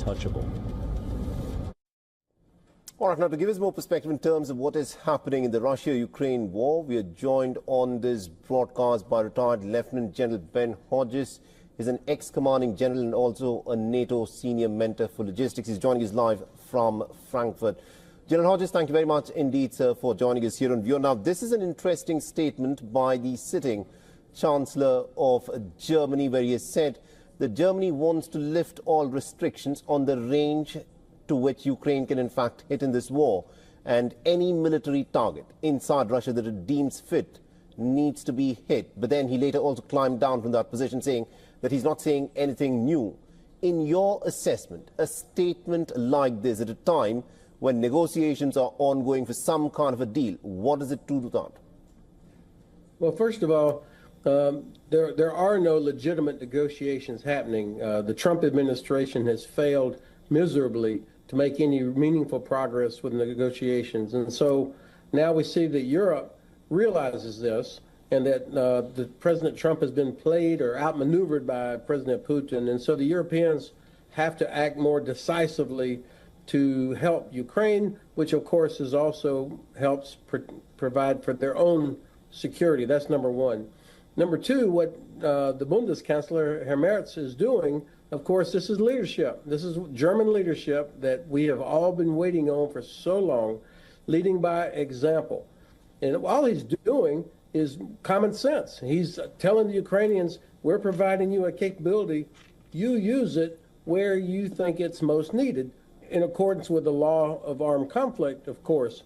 untouchable. All right, now to give us more perspective in terms of what is happening in the Russia-Ukraine war, we are joined on this broadcast by retired Lieutenant General Ben Hodges. He's an ex-commanding general and also a NATO senior mentor for logistics. He's joining us live from Frankfurt. General Hodges, thank you very much indeed, sir, for joining us here on WION. Now, this is an interesting statement by the sitting Chancellor of Germany, where he has said that Germany wants to lift all restrictions on the range to which Ukraine can in fact hit in this war, and any military target inside Russia that it deems fit needs to be hit. But then he later also climbed down from that position, saying that he's not saying anything new. In your assessment, a statement like this at a time when negotiations are ongoing for some kind of a deal, what does it do to that? Well, first of all, there are no legitimate negotiations happening. The Trump administration has failed miserably to make any meaningful progress with negotiations. And so now we see that Europe realizes this, and that the President Trump has been played or outmaneuvered by President Putin. And so the Europeans have to act more decisively to help Ukraine, which of course is also helps provide for their own security. That's number one. Number two, what the Bundeskanzler, Herr Merz, is doing, of course, this is leadership. This is German leadership that we have all been waiting on for so long, leading by example. And all he's doing is common sense. He's telling the Ukrainians, we're providing you a capability, you use it where you think it's most needed, in accordance with the law of armed conflict, of course.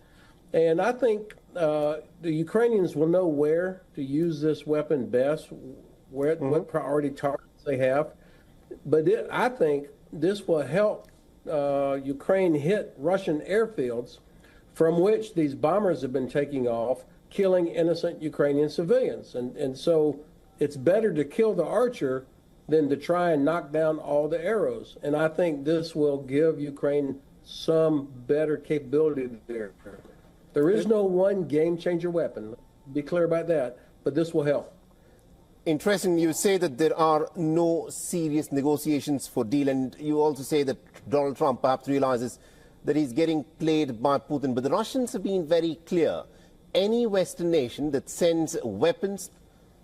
And I think the Ukrainians will know where to use this weapon best, what priority targets they have. But I think this will help Ukraine hit Russian airfields from which these bombers have been taking off, killing innocent Ukrainian civilians. And so it's better to kill the archer than to try and knock down all the arrows. And I think this will give Ukraine some better capability there. There is no one game-changer weapon. Be clear about that. But this will help. Interesting. You say that there are no serious negotiations for deal, and you also say that Donald Trump perhaps realizes that he's getting played by Putin. But the Russians have been very clear. Any Western nation that sends weapons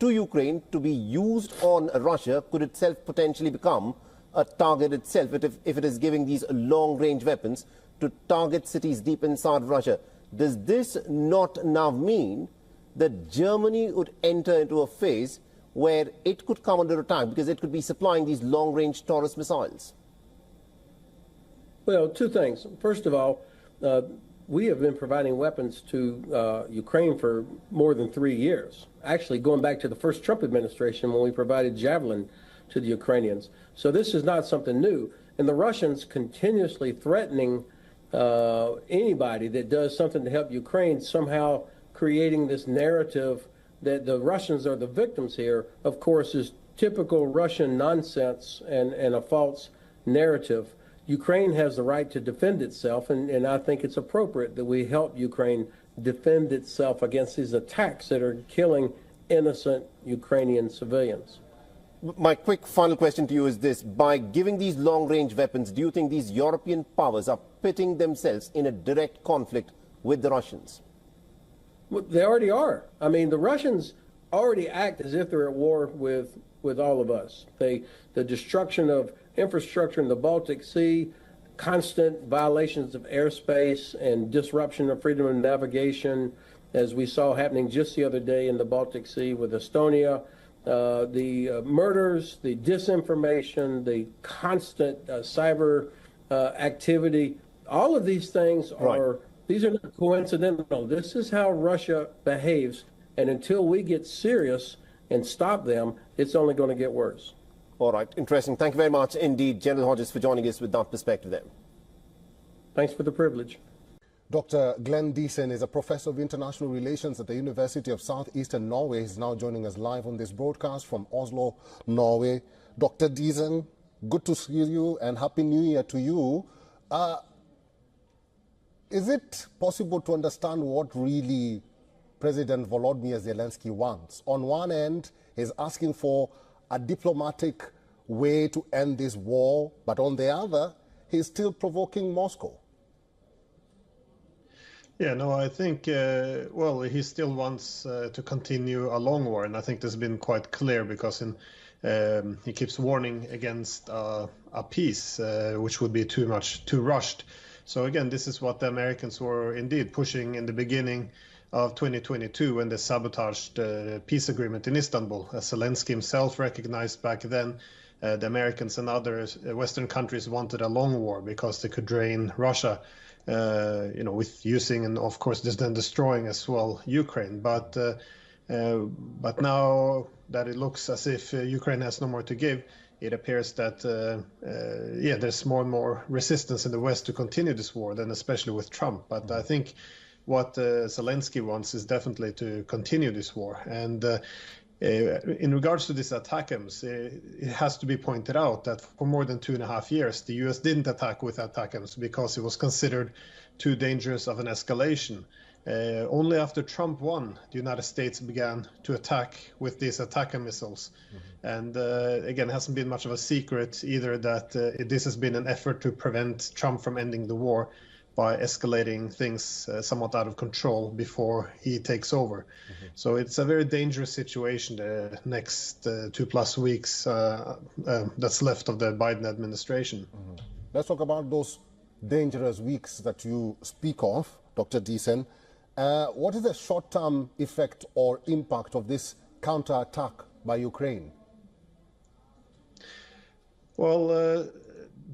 to Ukraine to be used on Russia could itself potentially become a target itself if it is giving these long-range weapons to target cities deep inside Russia. Does this not now mean that Germany would enter into a phase where it could come under attack because it could be supplying these long-range Taurus missiles? Well, two things. First of all, we have been providing weapons to Ukraine for more than 3 years. Actually, going back to the first Trump administration when we provided Javelin to the Ukrainians. So this is not something new. And the Russians continuously threatening anybody that does something to help Ukraine, somehow creating this narrative that the Russians are the victims here, of course, is typical Russian nonsense and a false narrative. Ukraine has the right to defend itself, and I think it's appropriate that we help Ukraine defend itself against these attacks that are killing innocent Ukrainian civilians. My quick final question to you is this. By giving these long-range weapons, do you think these European powers are pitting themselves in a direct conflict with the Russians? Well, they already are. I mean, the Russians already act as if they're at war with all of us. The destruction of infrastructure in the Baltic Sea, constant violations of airspace and disruption of freedom of navigation, as we saw happening just the other day in the Baltic Sea with Estonia, the murders, the disinformation, the constant cyber activity. All of these things are, these are not coincidental. This is how Russia behaves. And until we get serious and stop them, it's only going to get worse. All right. Interesting. Thank you very much indeed, General Hodges, for joining us with that perspective there. Thanks for the privilege. Dr. Glenn Diesen is a professor of international relations at the University of Southeastern Norway. He's now joining us live on this broadcast from Oslo, Norway. Dr. Diesen, good to see you and Happy New Year to you. Is it possible to understand what really President Volodymyr Zelensky wants? On one end, he's asking for a diplomatic way to end this war, but on the other, he's still provoking Moscow? Yeah, no, I think, well, he still wants to continue a long war, and I think this has been quite clear because he keeps warning against a peace, which would be too rushed. So again, this is what the Americans were indeed pushing in the beginning of 2022 when they sabotaged the peace agreement in Istanbul. As Zelensky himself recognized back then, the Americans and other Western countries wanted a long war because they could drain Russia. With using and of course then destroying as well Ukraine. But now that it looks as if Ukraine has no more to give, it appears that there's more and more resistance in the West to continue this war, then especially with Trump. But I think what Zelensky wants is definitely to continue this war. And in regards to these ATACMS, it has to be pointed out that for more than 2.5 years, the US didn't attack with ATACMS because it was considered too dangerous of an escalation. Only after Trump won, the United States began to attack with these ATACMS missiles. And again, it hasn't been much of a secret either that this has been an effort to prevent Trump from ending the war by escalating things somewhat out of control before he takes over. So it's a very dangerous situation the next 2+ weeks that's left of the Biden administration. Let's talk about those dangerous weeks that you speak of, Dr. Deason. What is the short-term effect or impact of this counterattack by Ukraine? Well,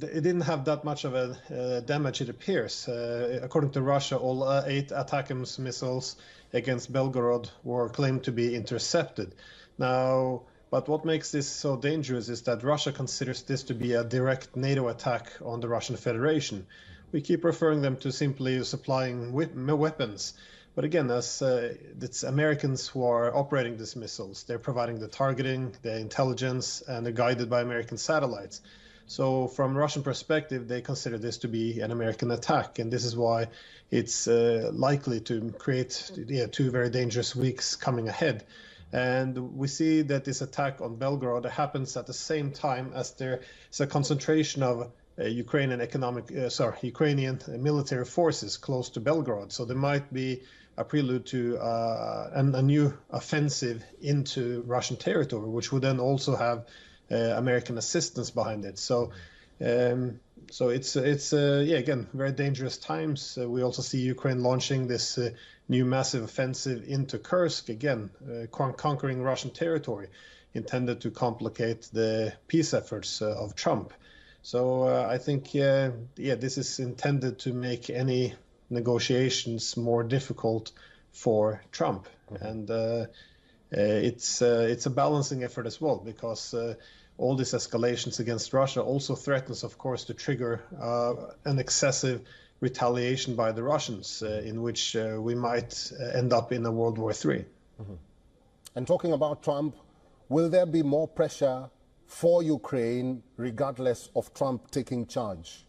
it didn't have that much of a damage, it appears. According to Russia, all 8 ATACMS missiles against Belgorod were claimed to be intercepted. Now, but what makes this so dangerous is that Russia considers this to be a direct NATO attack on the Russian Federation. We keep referring them to simply supplying weapons. But again, as it's Americans who are operating these missiles, they're providing the targeting, the intelligence, and they're guided by American satellites. So from Russian perspective, they consider this to be an American attack, and this is why it's likely to create 2 very dangerous weeks coming ahead. And we see that this attack on Belgorod happens at the same time as there is a concentration of Ukrainian military forces close to Belgorod. So there might be a prelude to a new offensive into Russian territory, which would then also have American assistance behind it. So it's again, very dangerous times. We also see Ukraine launching this new massive offensive into Kursk, again, conquering Russian territory, intended to complicate the peace efforts of Trump. So I think, this is intended to make any negotiations more difficult for Trump. And it's a balancing effort as well, because all these escalations against Russia also threatens, of course, to trigger an excessive retaliation by the Russians, in which we might end up in a World War III. And talking about Trump, will there be more pressure for Ukraine regardless of Trump taking charge?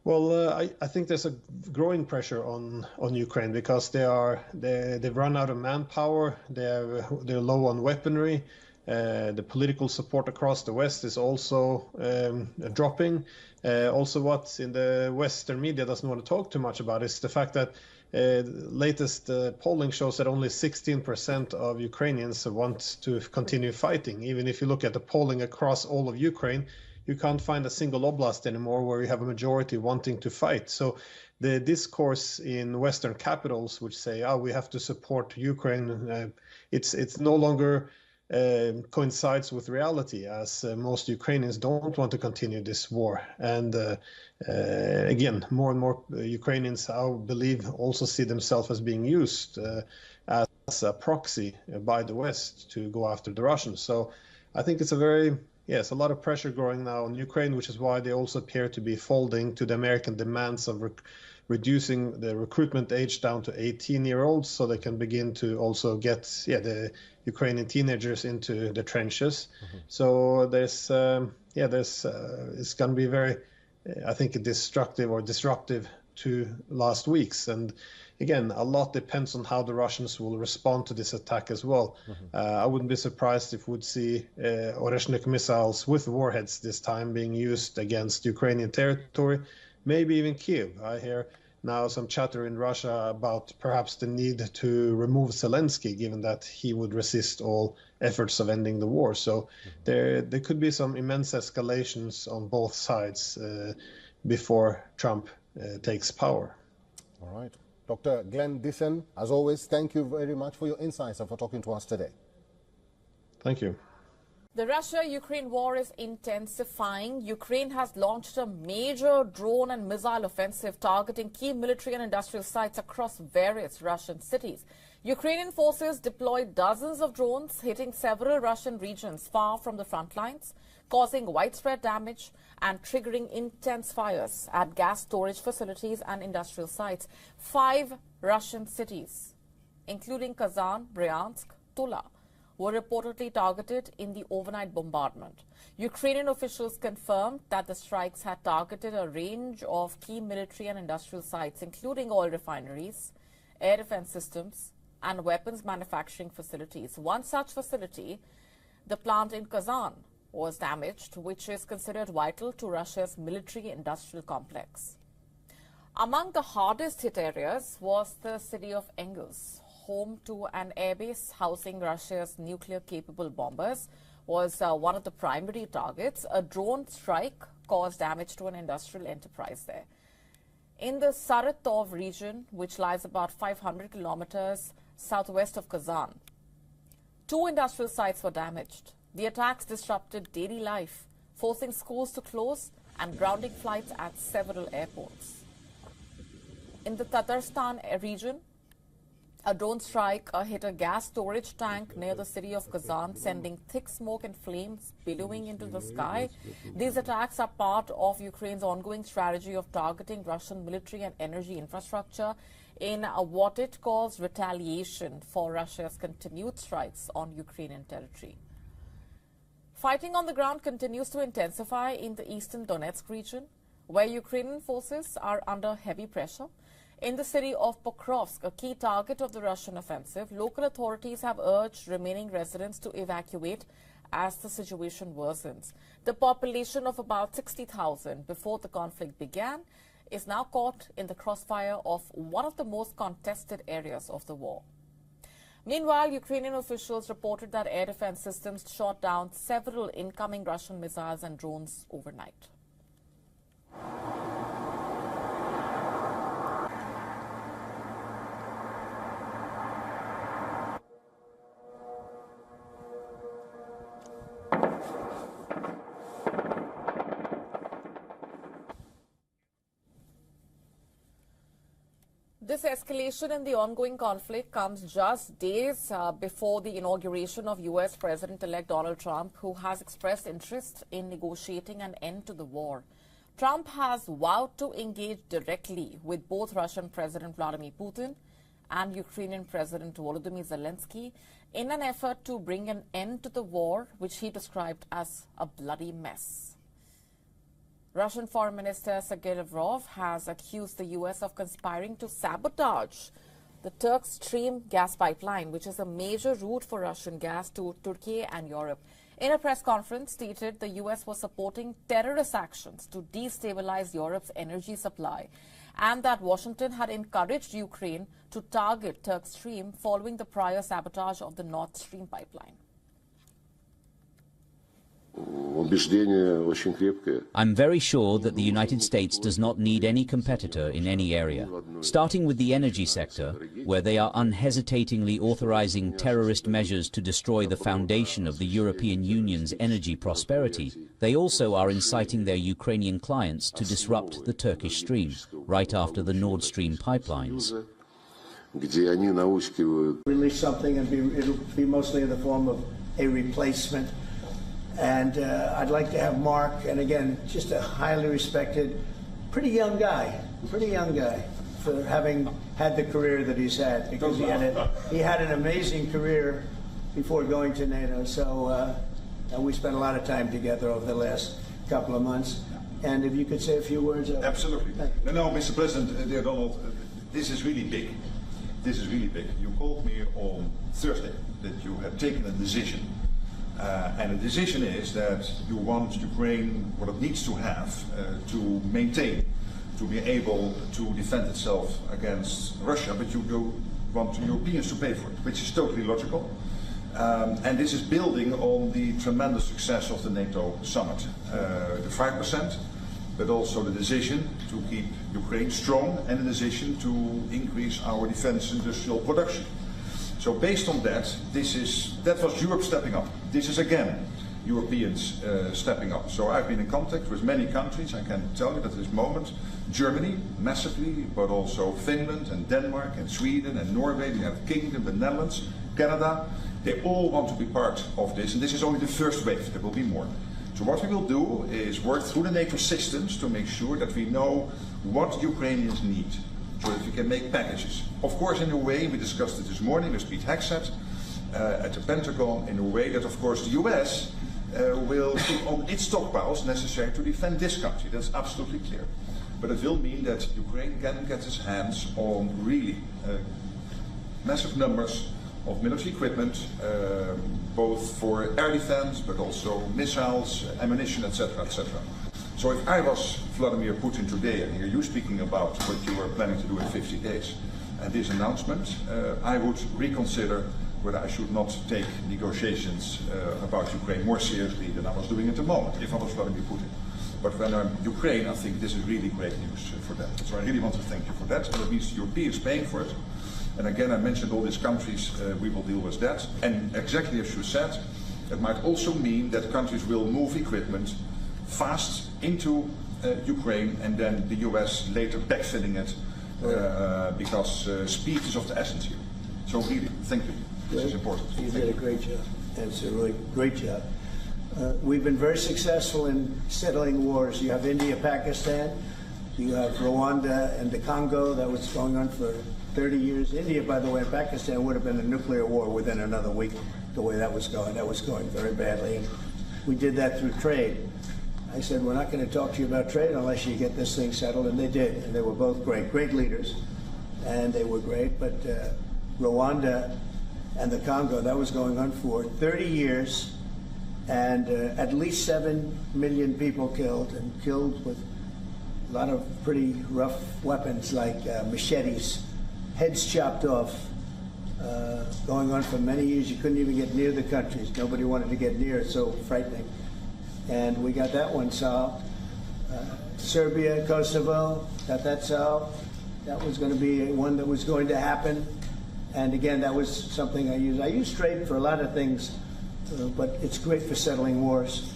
Well, I think there's a growing pressure on Ukraine because they've run out of manpower, they're low on weaponry. The political support across the West is also dropping. Also, what in the Western media doesn't want to talk too much about is the fact that latest polling shows that only 16% of Ukrainians want to continue fighting. Even if you look at the polling across all of Ukraine, you can't find a single oblast anymore where you have a majority wanting to fight. So the discourse in Western capitals, which say, we have to support Ukraine, it's no longer coincides with reality, as most Ukrainians don't want to continue this war. And again, more and more Ukrainians, I believe, also see themselves as being used as a proxy by the West to go after the Russians. So I think it's a lot of pressure growing now on Ukraine, which is why they also appear to be folding to the American demands of reducing the recruitment age down to 18-year-olds, so they can begin to also get the Ukrainian teenagers into the trenches. So it's going to be very, I think, a disruptive 2 last weeks. And again, a lot depends on how the Russians will respond to this attack as well. I wouldn't be surprised if we'd see Oreshnik missiles with warheads this time being used against Ukrainian territory, maybe even Kiev. I hear now some chatter in Russia about perhaps the need to remove Zelensky, given that he would resist all efforts of ending the war. So there could be some immense escalations on both sides before Trump takes power. All right. Dr. Glenn Dissen, as always, thank you very much for your insights and for talking to us today. Thank you. The Russia-Ukraine war is intensifying. Ukraine has launched a major drone and missile offensive targeting key military and industrial sites across various Russian cities. Ukrainian forces deployed dozens of drones hitting several Russian regions far from the front lines, causing widespread damage and triggering intense fires at gas storage facilities and industrial sites. 5 Russian cities, including Kazan, Bryansk, Tula, were reportedly targeted in the overnight bombardment. Ukrainian officials confirmed that the strikes had targeted a range of key military and industrial sites, including oil refineries, air defense systems, and weapons manufacturing facilities. One such facility, the plant in Kazan, was damaged, which is considered vital to Russia's military-industrial complex. Among the hardest hit areas was the city of Engels, home to an airbase housing Russia's nuclear-capable bombers, was one of the primary targets. A drone strike caused damage to an industrial enterprise there. In the Saratov region, which lies about 500 kilometers southwest of Kazan, 2 industrial sites were damaged. The attacks disrupted daily life, forcing schools to close and grounding flights at several airports. In the Tatarstan region, a drone strike hit a gas storage tank near the city of Kazan, sending thick smoke and flames billowing into the sky. These attacks are part of Ukraine's ongoing strategy of targeting Russian military and energy infrastructure in what it calls retaliation for Russia's continued strikes on Ukrainian territory. Fighting on the ground continues to intensify in the eastern Donetsk region, where Ukrainian forces are under heavy pressure. In the city of Pokrovsk, a key target of the Russian offensive, local authorities have urged remaining residents to evacuate as the situation worsens. The population of about 60,000 before the conflict began is now caught in the crossfire of one of the most contested areas of the war. Meanwhile, Ukrainian officials reported that air defense systems shot down several incoming Russian missiles and drones overnight. This escalation in the ongoing conflict comes just days before the inauguration of U.S. President-elect Donald Trump, who has expressed interest in negotiating an end to the war. Trump has vowed to engage directly with both Russian President Vladimir Putin and Ukrainian President Volodymyr Zelensky in an effort to bring an end to the war, which he described as a bloody mess. Russian Foreign Minister Sergei Lavrov has accused the U.S. of conspiring to sabotage the Turk Stream gas pipeline, which is a major route for Russian gas to Turkey and Europe. In a press conference, stated the U.S. was supporting terrorist actions to destabilize Europe's energy supply, and that Washington had encouraged Ukraine to target Turk Stream following the prior sabotage of the Nord Stream pipeline. I'm very sure that the United States does not need any competitor in any area. Starting with the energy sector, where they are unhesitatingly authorizing terrorist measures to destroy the foundation of the European Union's energy prosperity, they also are inciting their Ukrainian clients to disrupt the Turkish Stream, right after the Nord Stream pipelines. Release something and it'll be mostly in the form of a replacement. And I'd like to have Mark, and again, just a highly respected, pretty young guy, for having had the career that he's had, because he had an amazing career before going to NATO. So and we spent a lot of time together over the last couple of months. And if you could say a few words. Absolutely. No, Mr. President, dear Donald, this is really big. This is really big. You called me on Thursday that you had taken a decision. And the decision is that you want Ukraine, what it needs to have to maintain, to be able to defend itself against Russia, but you want the Europeans to pay for it, which is totally logical. And this is building on the tremendous success of the NATO summit. The 5%, but also the decision to keep Ukraine strong and the decision to increase our defense industrial production. So based on that, that was Europe stepping up. This is again Europeans stepping up. So I've been in contact with many countries. I can tell you that at this moment, Germany massively, but also Finland and Denmark and Sweden and Norway, the United Kingdom, the Netherlands, Canada, they all want to be part of this. And this is only the first wave. There will be more. So what we will do is work through the NATO systems to make sure that we know what Ukrainians need, so that we can make packages. Of course, in a way, we discussed it this morning with Pete Hegseth at the Pentagon, in a way that, of course, the US will put on its stockpiles necessary to defend this country. That's absolutely clear. But it will mean that Ukraine can get its hands on really massive numbers of military equipment, both for air defense, but also missiles, ammunition, etc., etc. So if I was Vladimir Putin today and hear you speaking about what you are planning to do in 50 days and this announcement, I would reconsider whether I should not take negotiations about Ukraine more seriously than I was doing at the moment, if I was Vladimir Putin. But when I'm Ukraine, I think this is really great news for them. So I really want to thank you for that. And it means the Europeans paying for it. And again, I mentioned all these countries, we will deal with that. And exactly as you said, it might also mean that countries will move equipment fast into Ukraine and then the US later backfilling it because speed is of the essence here. So really, thank you. This is important. You did a great job. That's a really great job. We've been very successful in settling wars. You have India, Pakistan, you have Rwanda and the Congo. That was going on for 30 years. India, by the way, and Pakistan would have been a nuclear war within another week, the way that was going. That was going very badly. And we did that through trade. I said, we're not going to talk to you about trade unless you get this thing settled, and they did. And they were both great leaders, and they were great. But Rwanda and the Congo, that was going on for 30 years, and at least 7 million people killed, and killed with a lot of pretty rough weapons like machetes, heads chopped off, going on for many years. You couldn't even get near the countries. Nobody wanted to get near. It's so frightening. And we got that one solved. Serbia, Kosovo, got that solved. That was going to be one that was going to happen. And again, that was something I used. I use trade for a lot of things, but it's great for settling wars.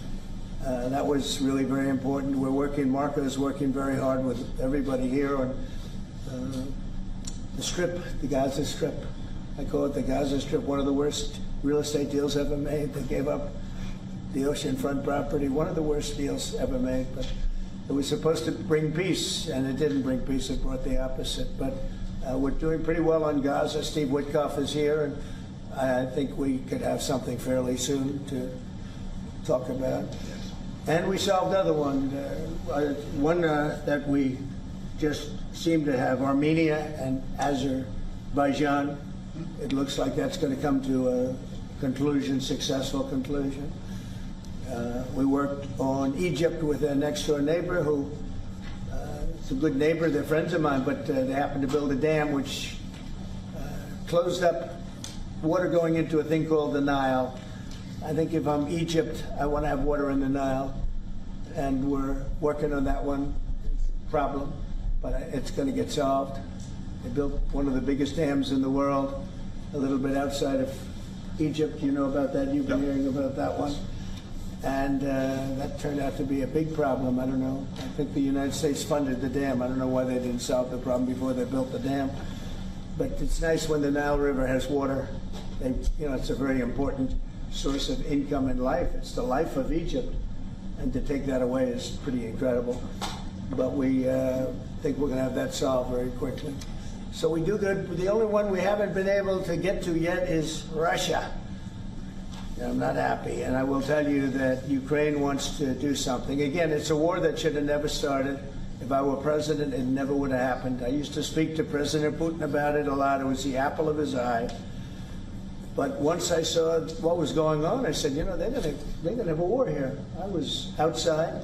That was really very important. We're working, Marco's working very hard with everybody here on the Strip, the Gaza Strip. I call it the Gaza Strip, one of the worst real estate deals ever made. They gave up the oceanfront property, one of the worst deals ever made. But it was supposed to bring peace, and it didn't bring peace. It brought the opposite. But we're doing pretty well on Gaza. Steve Witkoff is here, and I think we could have something fairly soon to talk about. And we solved another one, that we just seem to have, Armenia and Azerbaijan. It looks like that's going to come to a conclusion, successful conclusion. We worked on Egypt with a next-door neighbor who is a good neighbor. They're friends of mine, but they happened to build a dam which closed up water going into a thing called the Nile. I think if I'm Egypt, I want to have water in the Nile, and we're working on that one problem, but it's going to get solved. They built one of the biggest dams in the world, a little bit outside of Egypt. You know about that. You've been hearing about that one. And that turned out to be a big problem. I don't know. I think the United States funded the dam. I don't know why they didn't solve the problem before they built the dam. But it's nice when the Nile River has water. It's a very important source of income and life. It's the life of Egypt. And to take that away is pretty incredible. But we think we're going to have that solved very quickly. So we do good. The only one we haven't been able to get to yet is Russia. I'm not happy. And I will tell you that Ukraine wants to do something. Again, it's a war that should have never started. If I were president, it never would have happened. I used to speak to President Putin about it a lot. It was the apple of his eye. But once I saw what was going on, I said, you know, they're gonna have a war here. I was outside.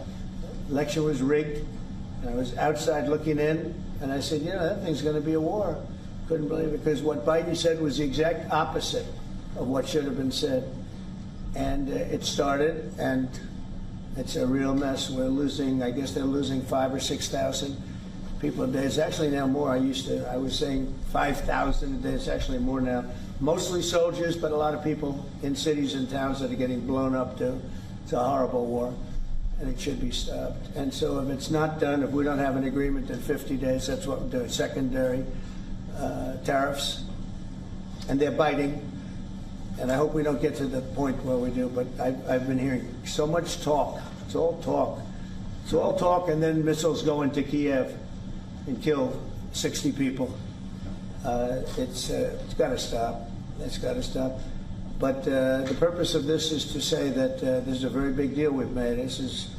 Election was rigged. And I was outside looking in, and I said, you know, that thing's going to be a war. Couldn't believe it, because what Biden said was the exact opposite of what should have been said. And it started, and it's a real mess. We're losing, I guess they're losing 5,000 or 6,000 people a day. It's actually now more. I was saying 5,000 a day. It's actually more now. Mostly soldiers, but a lot of people in cities and towns that are getting blown up too. It's a horrible war, and it should be stopped. And so if it's not done, if we don't have an agreement in 50 days, that's what we're doing, secondary tariffs. And they're biting. And I hope we don't get to the point where we do, but I've been hearing so much talk. It's all talk. It's all talk, and then missiles go into Kiev and kill 60 people. It's got to stop. It's got to stop. But the purpose of this is to say that this is a very big deal we've made. This is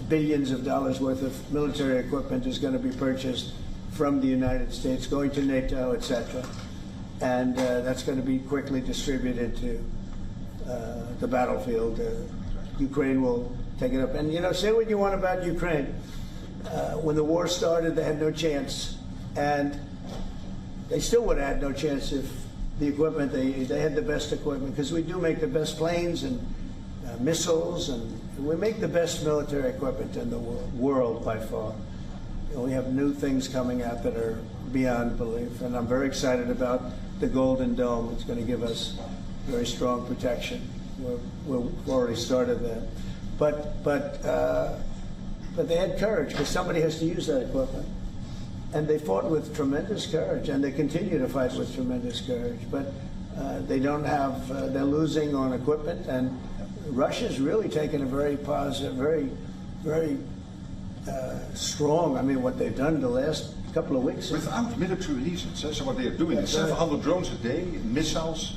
billions of dollars worth of military equipment is going to be purchased from the United States, going to NATO, etc. And that's going to be quickly distributed to the battlefield. Ukraine will take it up. And, you know, say what you want about Ukraine. When the war started, they had no chance. And they still would have had no chance if the equipment, they had the best equipment, because we do make the best planes and missiles, and we make the best military equipment in the world by far. You know, we have new things coming out that are beyond belief, and I'm very excited about the Golden Dome. It's going to give us very strong protection. We've already started that. But they had courage, because somebody has to use that equipment. And they fought with tremendous courage, and they continue to fight with tremendous courage. But they don't have, they're losing on equipment, and Russia's really taken a very positive, very strong, I mean, what they've done the last couple of weeks. Without military reasons, so what they are doing is 700 drones a day, missiles,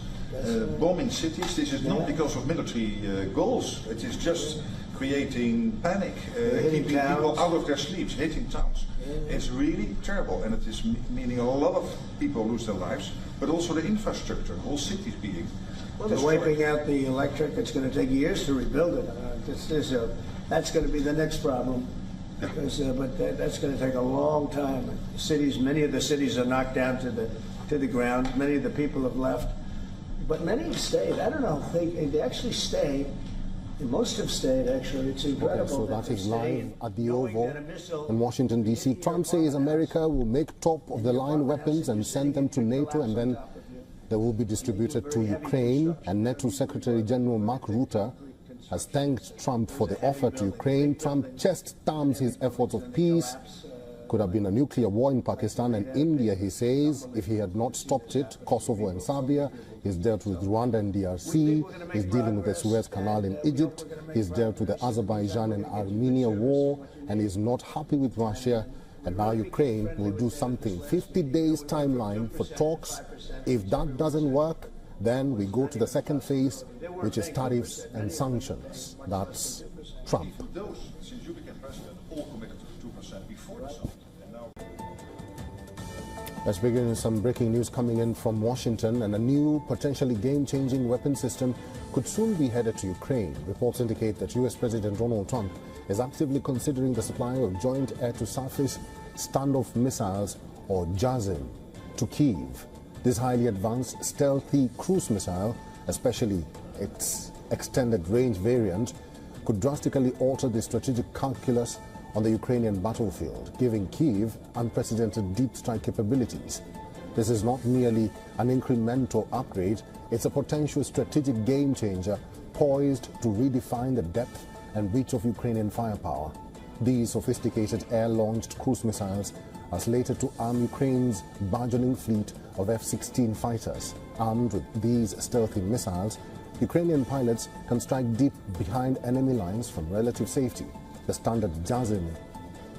bombing cities. This is not because of military goals. It is just creating panic, keeping people out of their sleeps, hitting towns. It's really terrible, and it is meaning a lot of people lose their lives, but also the infrastructure, whole cities being they're wiping out the electric. It's going to take years to rebuild it. That's going to be the next problem, because, but that's going to take a long time. Cities, many of the cities are knocked down to the ground. Many of the people have left, but many have stayed. I don't know if they actually stayed. Most have stayed, actually. It's incredible. Okay, so that is live at the Oval in Washington, D.C. Trump says America will make top-of-the-line weapons and send them to NATO, and then they will be distributed to Ukraine. And NATO Secretary General Mark Rutte has thanked Trump for the offer to Ukraine. Trump chest-thumbs his efforts of peace. Could have been a nuclear war in Pakistan and India, he says, if he had not stopped it. Kosovo and Serbia. He's dealt with Rwanda and DRC. He's dealing with the Suez Canal in Egypt. He's dealt with the Azerbaijan and Armenia war, and he's not happy with Russia. And now Ukraine will do something. 50 days timeline for talks. If that doesn't work, then we go to the second phase, which is tariffs and sanctions. That's Trump. Since you became president, all committed to 2% before the summit. Let's begin with some breaking news coming in from Washington, and a new, potentially game-changing weapon system could soon be headed to Ukraine. Reports indicate that U.S. President Donald Trump is actively considering the supply of joint air-to-surface standoff missiles, or JASSM, to Kyiv. This highly advanced stealthy cruise missile, especially its extended range variant, could drastically alter the strategic calculus on the Ukrainian battlefield, giving Kyiv unprecedented deep strike capabilities. This is not merely an incremental upgrade, it's a potential strategic game changer poised to redefine the depth and reach of Ukrainian firepower. These sophisticated air-launched cruise missiles are slated to arm Ukraine's burgeoning fleet of F-16 fighters. Armed with these stealthy missiles, Ukrainian pilots can strike deep behind enemy lines from relative safety. The standard JASSM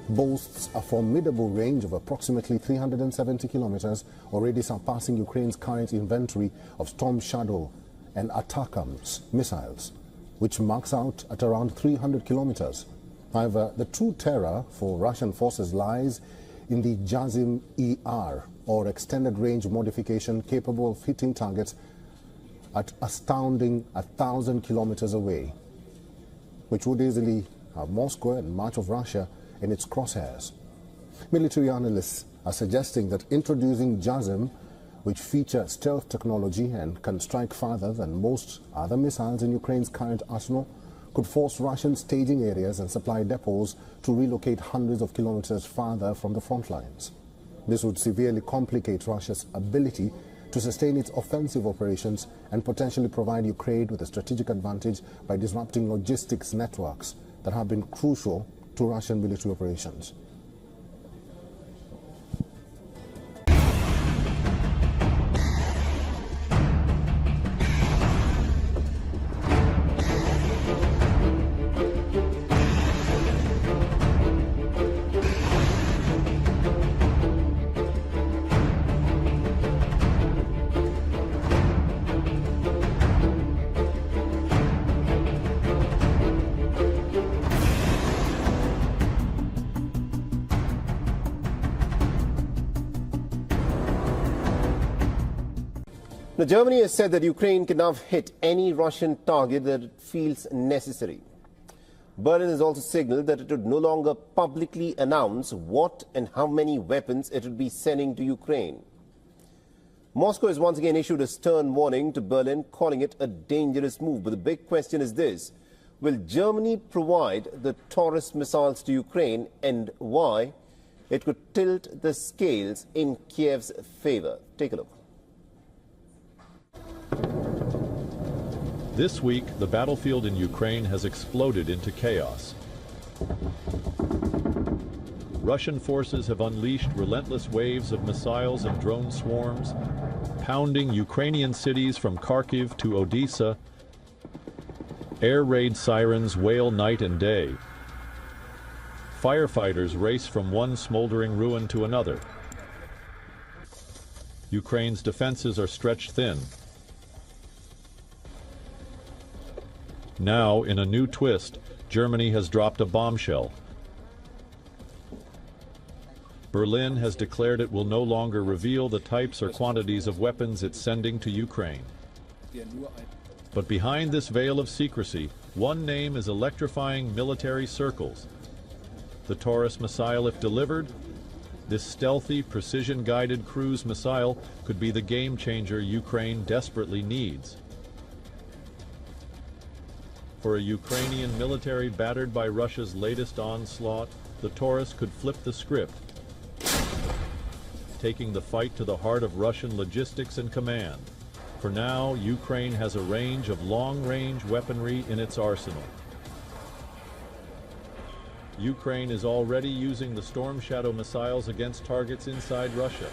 boasts a formidable range of approximately 370 kilometers, already surpassing Ukraine's current inventory of Storm Shadow and ATACMS missiles, which marks out at around 300 kilometers. However, the true terror for Russian forces lies in the JASIM-ER, or extended range modification capable of hitting targets at astounding 1,000 kilometers away, which would easily have Moscow and much of Russia in its crosshairs. Military analysts are suggesting that introducing JASIM, which feature stealth technology and can strike farther than most other missiles in Ukraine's current arsenal, could force Russian staging areas and supply depots to relocate hundreds of kilometers farther from the front lines. This would severely complicate Russia's ability to sustain its offensive operations and potentially provide Ukraine with a strategic advantage by disrupting logistics networks that have been crucial to Russian military operations. Now, Germany has said that Ukraine can now hit any Russian target that it feels necessary. Berlin has also signaled that it would no longer publicly announce what and how many weapons it would be sending to Ukraine. Moscow has once again issued a stern warning to Berlin, calling it a dangerous move. But the big question is this: will Germany provide the Taurus missiles to Ukraine, and why? It could tilt the scales in Kiev's favor. Take a look. This week, the battlefield in Ukraine has exploded into chaos. Russian forces have unleashed relentless waves of missiles and drone swarms, pounding Ukrainian cities from Kharkiv to Odessa. Air raid sirens wail night and day. Firefighters race from one smoldering ruin to another. Ukraine's defenses are stretched thin. Now, in a new twist, Germany has dropped a bombshell. Berlin has declared it will no longer reveal the types or quantities of weapons it's sending to Ukraine. But behind this veil of secrecy, one name is electrifying military circles. The Taurus missile, if delivered, this stealthy, precision-guided cruise missile could be the game-changer Ukraine desperately needs. For a Ukrainian military battered by Russia's latest onslaught, the Taurus could flip the script, taking the fight to the heart of Russian logistics and command. For now, Ukraine has a range of long-range weaponry in its arsenal. Ukraine is already using the Storm Shadow missiles against targets inside Russia.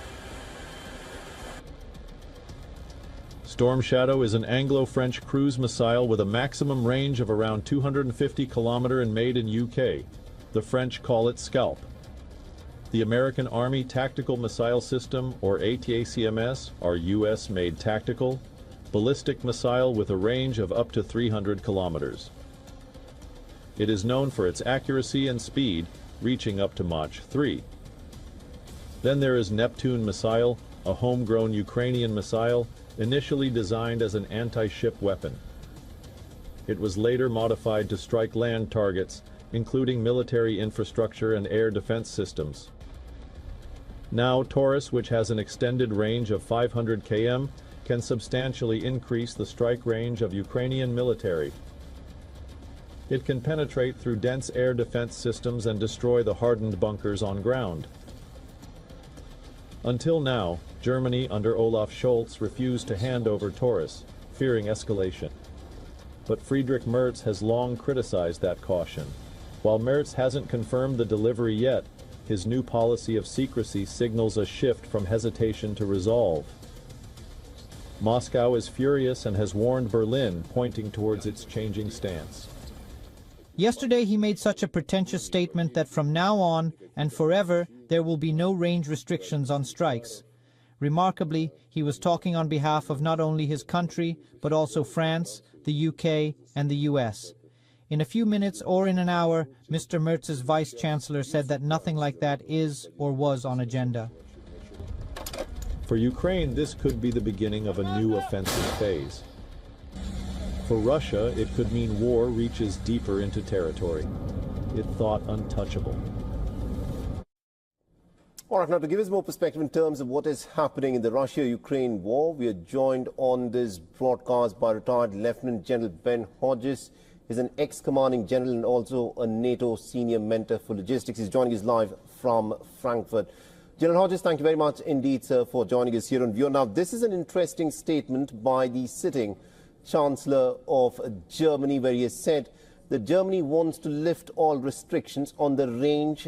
Storm Shadow is an Anglo-French cruise missile with a maximum range of around 250 kilometers and made in UK. The French call it Scalp. The American Army Tactical Missile System, or ATACMS, are US-made tactical, ballistic missile with a range of up to 300 kilometers. It is known for its accuracy and speed, reaching up to Mach 3. Then there is Neptune missile, a homegrown Ukrainian missile, initially designed as an anti-ship weapon. It was later modified to strike land targets, including military infrastructure and air defense systems. Now, Taurus, which has an extended range of 500 km, can substantially increase the strike range of Ukrainian military. It can penetrate through dense air defense systems and destroy the hardened bunkers on ground. Until now, Germany under Olaf Scholz refused to hand over Taurus, fearing escalation. But Friedrich Merz has long criticized that caution. While Merz hasn't confirmed the delivery yet, his new policy of secrecy signals a shift from hesitation to resolve. Moscow is furious and has warned Berlin, pointing towards its changing stance. Yesterday he made such a pretentious statement that from now on and forever there will be no range restrictions on strikes. Remarkably, he was talking on behalf of not only his country, but also France, the UK, and the US. In a few minutes or in an hour, Mr. Merz's Vice-Chancellor said that nothing like that is or was on agenda. For Ukraine, this could be the beginning of a new offensive phase. For Russia, it could mean war reaches deeper into territory it thought untouchable. All right, now to give us more perspective in terms of what is happening in the Russia-Ukraine war, we are joined on this broadcast by retired Lieutenant General Ben Hodges. He's an ex-commanding general and also a NATO senior mentor for logistics. He's joining us live from Frankfurt. General Hodges, thank you very much indeed, sir, for joining us here on WION. Now, this is an interesting statement by the sitting Chancellor of Germany, where he has said that Germany wants to lift all restrictions on the range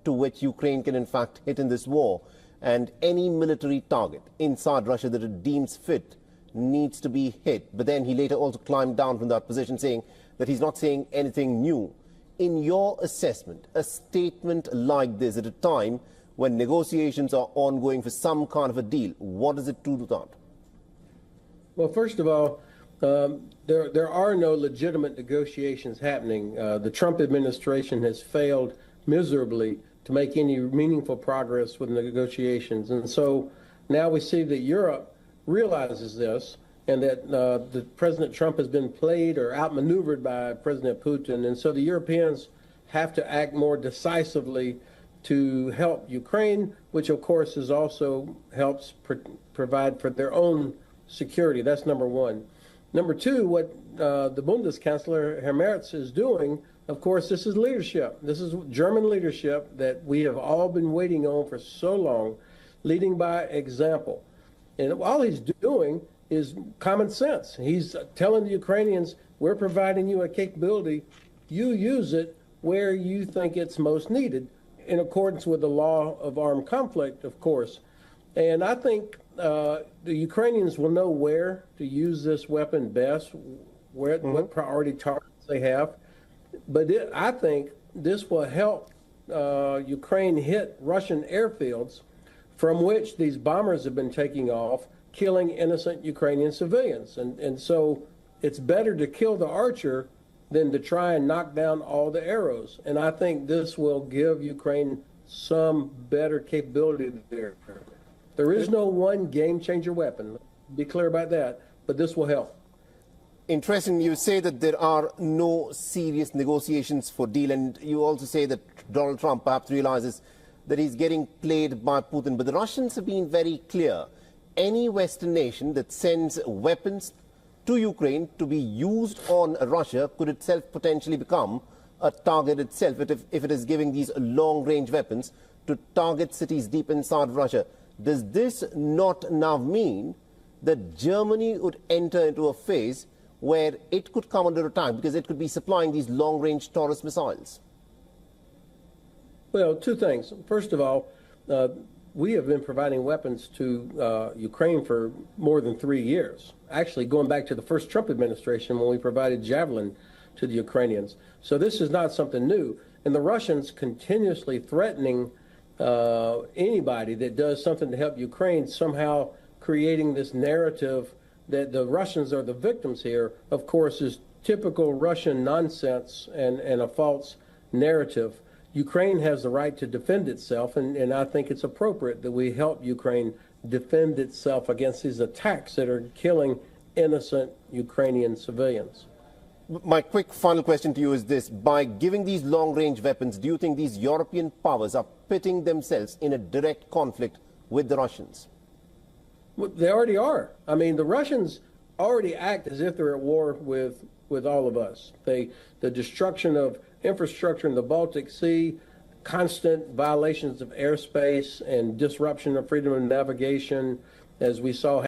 to which Ukraine can in fact hit in this war, and any military target inside Russia that it deems fit needs to be hit. But then he later also climbed down from that position, saying that he's not saying anything new. In your assessment, a statement like this at a time when negotiations are ongoing for some kind of a deal, what does it do to that? Well, first of all, there are no legitimate negotiations happening. The Trump administration has failed miserably to make any meaningful progress with negotiations. And so now we see that Europe realizes this, and that the President Trump has been played or outmaneuvered by President Putin. And so the Europeans have to act more decisively to help Ukraine, which of course is also helps provide for their own security. That's number one. Number two, what the Bundeskanzler, Herr Merz, is doing, of course, this is leadership. This is German leadership that we have all been waiting on for so long, leading by example. And all he's doing is common sense. He's telling the Ukrainians, we're providing you a capability, you use it where you think it's most needed, in accordance with the law of armed conflict, of course. And I think the Ukrainians will know where to use this weapon best, what priority targets they have. But I think this will help Ukraine hit Russian airfields from which these bombers have been taking off, killing innocent Ukrainian civilians. And so it's better to kill the archer than to try and knock down all the arrows. And I think this will give Ukraine some better capability there. There is no one game-changer weapon. Be clear about that. But this will help. Interesting, you say that there are no serious negotiations for deal, and you also say that Donald Trump perhaps realizes that he's getting played by Putin. But the Russians have been very clear. Any Western nation that sends weapons to Ukraine to be used on Russia could itself potentially become a target itself if it is giving these long-range weapons to target cities deep inside Russia. Does this not now mean that Germany would enter into a phase where it could come under attack because it could be supplying these long-range Taurus missiles? Well, two things. First of all, we have been providing weapons to Ukraine for more than 3 years. Actually, going back to the first Trump administration when we provided Javelin to the Ukrainians. So this is not something new. And the Russians continuously threatening anybody that does something to help Ukraine, somehow creating this narrative that the Russians are the victims here, of course, is typical Russian nonsense and a false narrative. Ukraine has the right to defend itself, and I think it's appropriate that we help Ukraine defend itself against these attacks that are killing innocent Ukrainian civilians. My quick final question to you is this. By giving these long-range weapons, do you think these European powers are pitting themselves in a direct conflict with the Russians? Well, they already are. I mean, the Russians already act as if they're at war with all of us. The destruction of infrastructure in the Baltic Sea, constant violations of airspace and disruption of freedom of navigation, as we saw